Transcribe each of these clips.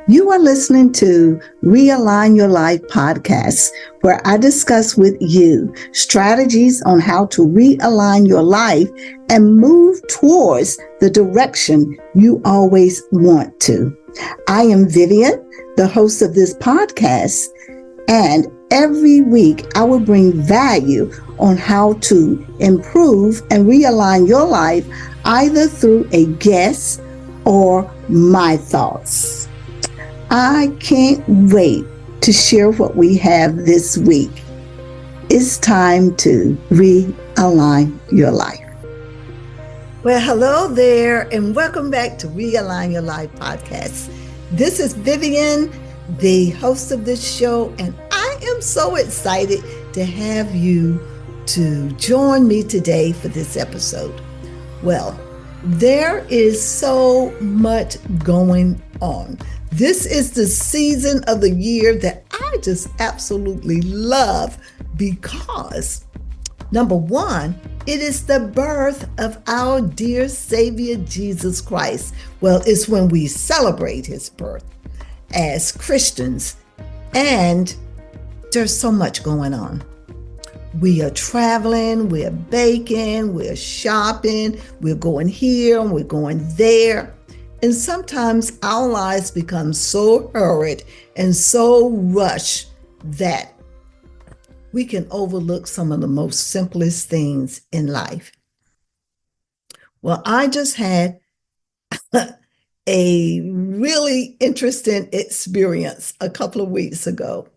You are listening to Realign Your Life podcast, where I discuss with you strategies on how to realign your life and move towards the direction you always want to. I am Vivian, the host of this podcast, and every week I will bring value on how to improve and realign your life either through a guest or my thoughts. I can't wait to share what we have this week. It's time to realign your life. Well, hello there, and welcome back to Realign Your Life podcast. This is Vivian, the host of this show, and I am so excited to have you to join me today for this episode. Well, there is so much going on. This is the season of the year that I just absolutely love because, number one, it is the birth of our dear Savior, Jesus Christ. Well, it's when we celebrate his birth as Christians, and there's so much going on. We are traveling, we're baking, we're shopping, we're going here and we're going there. And sometimes our lives become so hurried and so rushed that we can overlook some of the most simplest things in life. Well, I just had a really interesting experience a couple of weeks ago.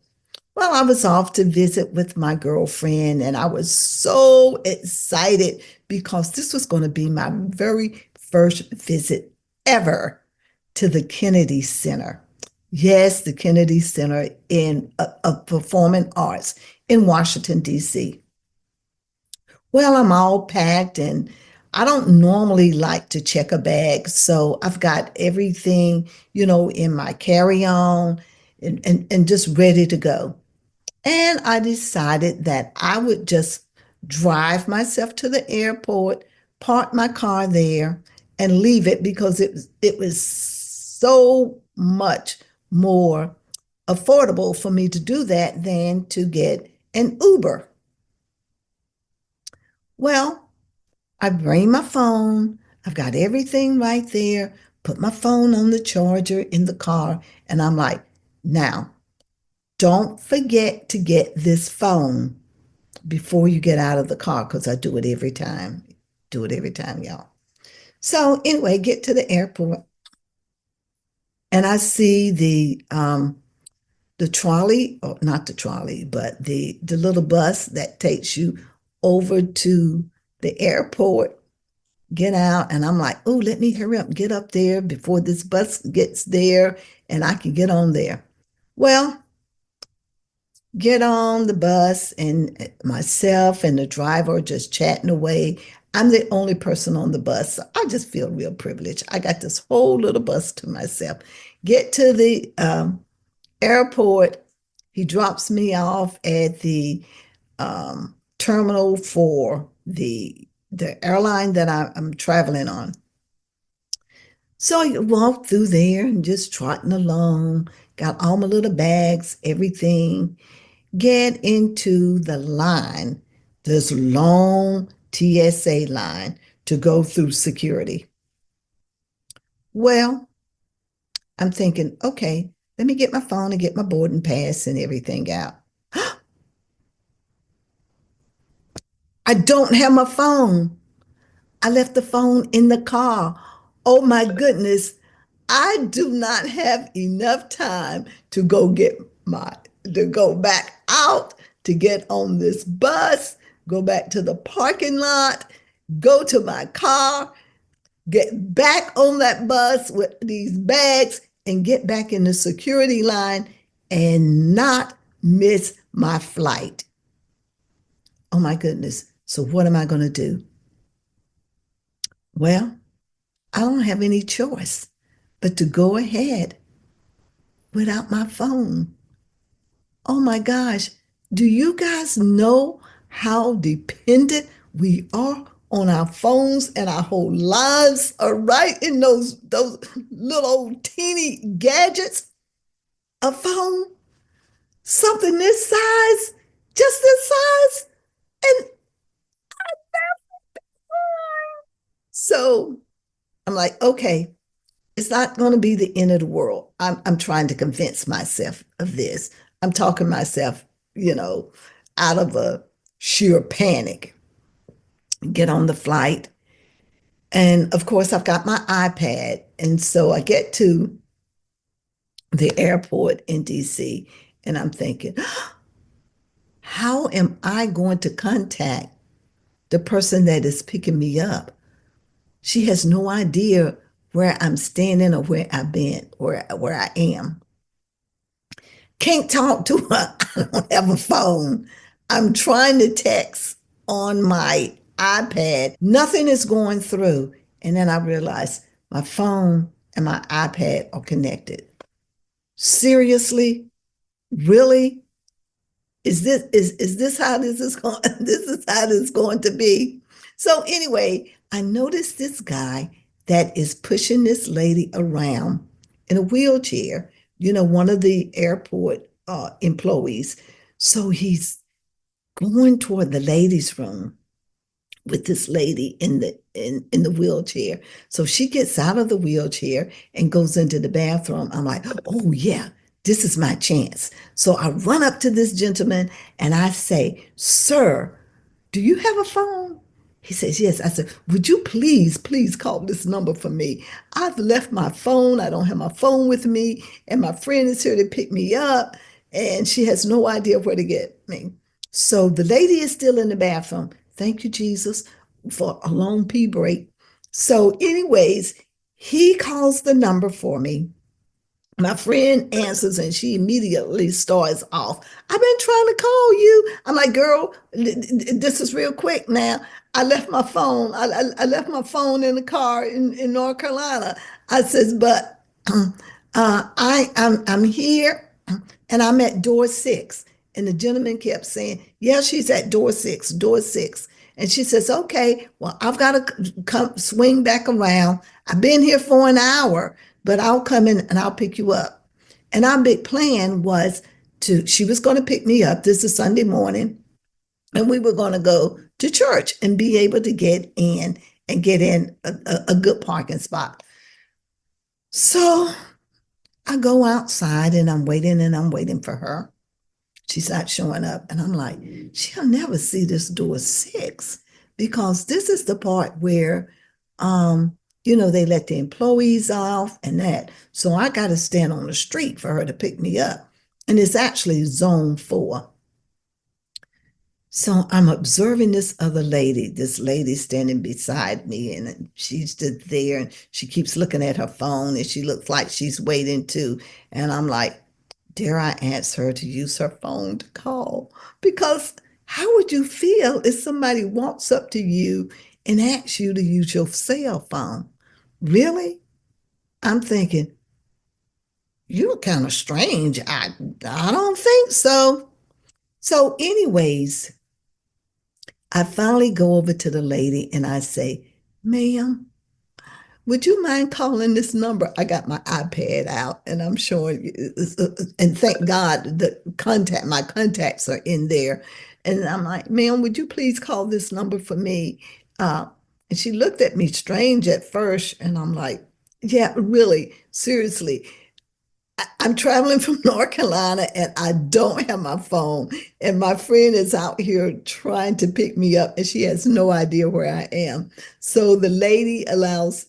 Well, I was off to visit with my girlfriend, and I was so excited because this was going to be my very first visit ever to the Kennedy Center. Yes, the Kennedy Center of Performing Arts in Washington, D.C. Well, I'm all packed, and I don't normally like to check a bag, so I've got everything, in my carry-on and just ready to go. And I decided that I would just drive myself to the airport, park my car there, and leave it because it was so much more affordable for me to do that than to get an Uber. Well, I bring my phone. I've got everything right there. Put my phone on the charger in the car, and I'm like, now, don't forget to get this phone before you get out of the car, because I do it every time. Y'all. So anyway, get to the airport, and I see the trolley, or not the trolley, but the little bus that takes you over to the airport. Get out, and I'm like, oh, let me hurry up and get up there before this bus gets there, and I can get on there. Well, get on the bus, and myself and the driver are just chatting away. I'm the only person on the bus, so I just feel real privileged. I got this whole little bus to myself. Get to the airport. He drops me off at the terminal for the airline that I'm traveling on. So I walk through there and just trotting along, got all my little bags, everything. Get into the line, this long TSA line to go through security. Well, I'm thinking, okay, let me get my phone and get my boarding pass and everything out. I don't have my phone. I left the phone in the car. Oh my goodness. I do not have enough time to go back out, to get on this bus, go back to the parking lot, go to my car, get back on that bus with these bags, and get back in the security line and not miss my flight. Oh my goodness. So what am I going to do? Well, I don't have any choice but to go ahead without my phone. Oh my gosh. Do you guys know how dependent we are on our phones, and our whole lives are right in those little old teeny gadgets? a phone, something this size, just this size. And so I'm like, okay, it's not going to be the end of the world. I'm trying to convince myself of this. I'm talking myself, you know, out of a sheer panic. Get on the flight. And of course, I've got my iPad. And so I get to the airport in DC and I'm thinking, how am I going to contact the person that is picking me up? She has no idea where I'm standing or where I've been, where I am. Can't talk to her. I don't have a phone. I'm trying to text on my iPad. Nothing is going through. And then I realized my phone and my iPad are connected. Seriously? Really? Is this how this is going? This is how this is going to be. So anyway, I noticed this guy that is pushing this lady around in a wheelchair, one of the airport employees. So he's going toward the ladies' room with this lady in the wheelchair. So she gets out of the wheelchair and goes into the bathroom. I'm like, oh yeah, this is my chance. So I run up to this gentleman and I say, sir, do you have a phone? He says, yes. I said, would you please call this number for me? I've left my phone. I don't have my phone with me. And my friend is here to pick me up. And she has no idea where to get me. So the lady is still in the bathroom. Thank you, Jesus, for a long pee break. So, anyways, he calls the number for me. My friend answers and she immediately starts off. I've been trying to call you. I'm like, girl, this is real quick now. I left my phone. I left my phone in the car in North Carolina. I says, but I'm here and I'm at door 6. And the gentleman kept saying, yeah, she's at door 6, door 6. And she says, okay, well, I've got to come swing back around. I've been here for an hour, but I'll come in and I'll pick you up. And our big plan was she was going to pick me up. This is Sunday morning. And we were going to go to church and be able to get in a good parking spot. So I go outside and I'm waiting for her. She's not showing up. And I'm like, she'll never see this door 6 because this is the part where, they let the employees off and that. So I got to stand on the street for her to pick me up. And it's actually zone 4. So I'm observing this lady standing beside me, and she's just there and she keeps looking at her phone and she looks like she's waiting too. And I'm like, dare I ask her to use her phone to call? Because how would you feel if somebody walks up to you and asks you to use your cell phone? Really? I'm thinking, you're kind of strange. I don't think so. So, anyways, I finally go over to the lady and I say, ma'am, would you mind calling this number? I got my iPad out and I'm showing you, and thank God my contacts are in there. And I'm like, ma'am, would you please call this number for me? And she looked at me strange at first. And I'm like, yeah, really, seriously. I'm traveling from North Carolina and I don't have my phone. And my friend is out here trying to pick me up and she has no idea where I am. So the lady allows,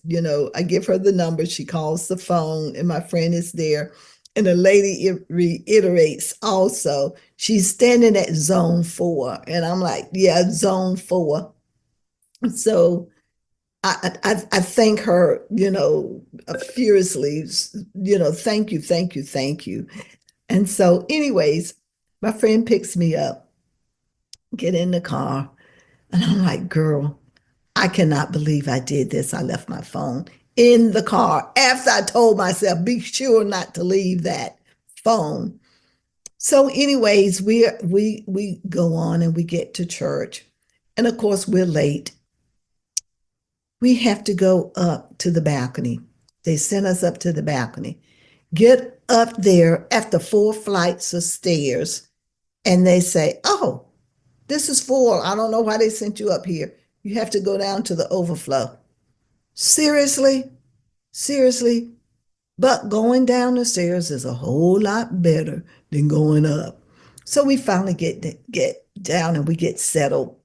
I give her the number. She calls the phone and my friend is there. And the lady reiterates also, she's standing at zone 4. And I'm like, yeah, zone 4. So I thank her, furiously, thank you. And so, anyways, my friend picks me up, get in the car, and I'm like, girl, I cannot believe I did this. I left my phone in the car after I told myself, be sure not to leave that phone. So, anyways, we go on and we get to church. And of course, we're late. We have to go up to the balcony. They sent us up to the balcony. get up there after 4 flights of stairs and they say, oh, this is full. I don't know why they sent you up here. You have to go down to the overflow. Seriously? Seriously? But going down the stairs is a whole lot better than going up. So we finally get down and we get settled.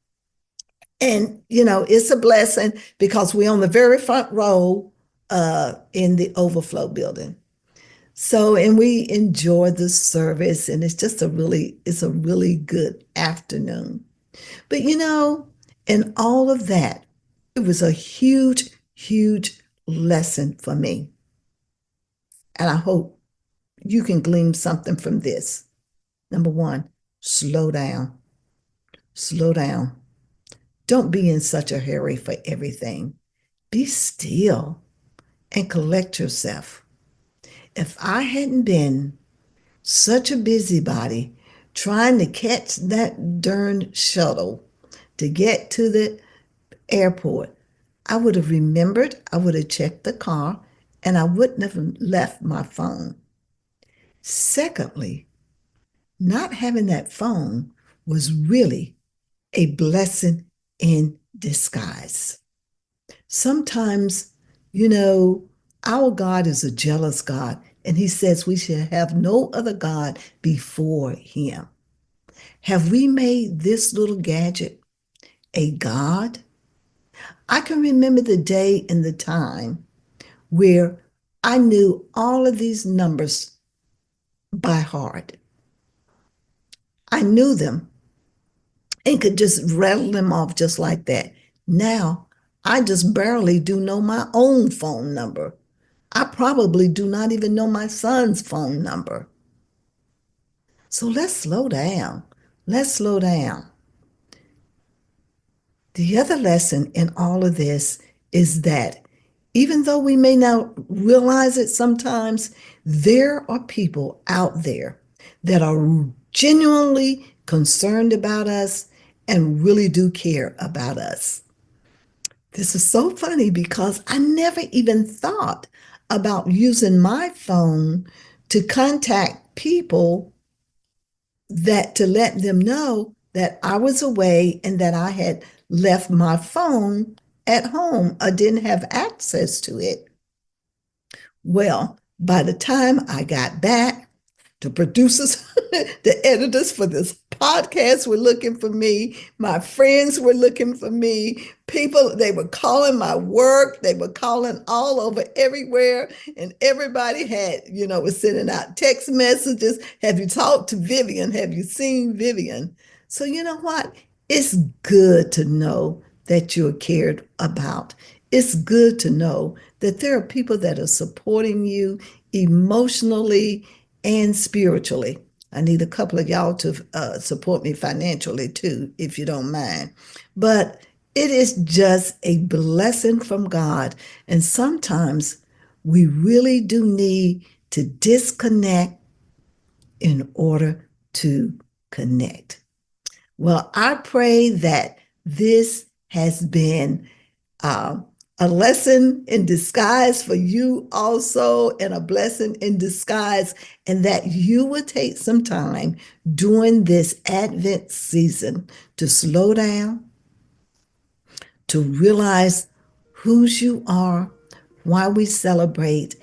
And, it's a blessing because we're on the very front row in the overflow building. So, and we enjoy the service, and it's a really good afternoon. But, in all of that, it was a huge, huge lesson for me. And I hope you can glean something from this. Number one, slow down. Slow down. Don't be in such a hurry for everything. Be still and collect yourself. If I hadn't been such a busybody trying to catch that darn shuttle to get to the airport, I would have remembered, I would have checked the car, and I wouldn't have left my phone. Secondly, not having that phone was really a blessing in disguise. Sometimes, our God is a jealous God, and he says we should have no other God before him. Have we made this little gadget a God? I can remember the day and the time where I knew all of these numbers by heart. I knew them and could just rattle them off just like that. Now, I just barely do know my own phone number. I probably do not even know my son's phone number. So let's slow down. Let's slow down. The other lesson in all of this is that even though we may not realize it sometimes, there are people out there that are genuinely concerned about us and really do care about us. This is so funny because I never even thought about using my phone to contact people to let them know that I was away and that I had left my phone at home. I didn't have access to it. Well, by the time I got back, the producers, the editors for this podcast were looking for me. My friends were looking for me. People, they were calling my work. They were calling all over everywhere. And everybody was sending out text messages. Have you talked to Vivian? Have you seen Vivian? So you know what? It's good to know that you're cared about. It's good to know that there are people that are supporting you emotionally and spiritually. I need a couple of y'all to support me financially too, if you don't mind. But it is just a blessing from God. And sometimes we really do need to disconnect in order to connect. Well, I pray that this has been a lesson in disguise for you also, and a blessing in disguise, and that you will take some time during this Advent season to slow down, to realize whose you are, why we celebrate,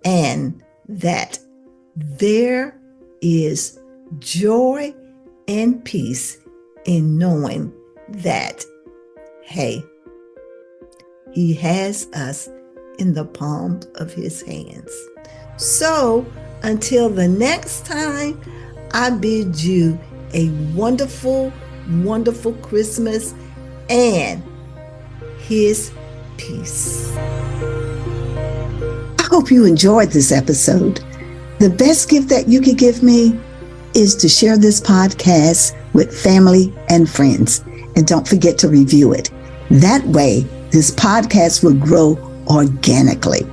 and that there is joy and peace in knowing that, hey, he has us in the palm of his hands. So until the next time, I bid you a wonderful, wonderful Christmas and his peace. I hope you enjoyed this episode. The best gift that you could give me is to share this podcast with family and friends. And don't forget to review it. That way, this podcast will grow organically.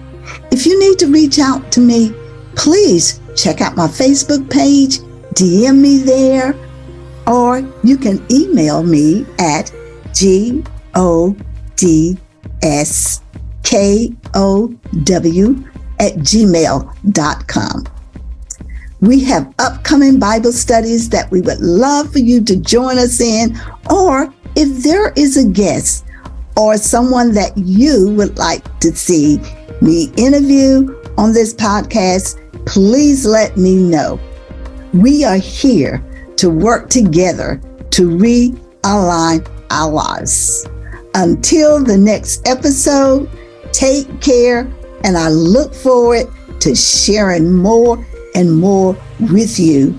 If you need to reach out to me, please check out my Facebook page, DM me there, or you can email me at GODSKOW unintended@gmail.com. We have upcoming Bible studies that we would love for you to join us in, or if there is a guest or someone that you would like to see me interview on this podcast, please let me know. We are here to work together to realign our lives. Until the next episode, take care, and I look forward to sharing more and more with you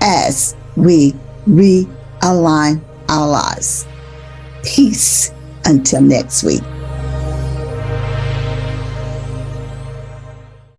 as we realign our lives. Peace until next week.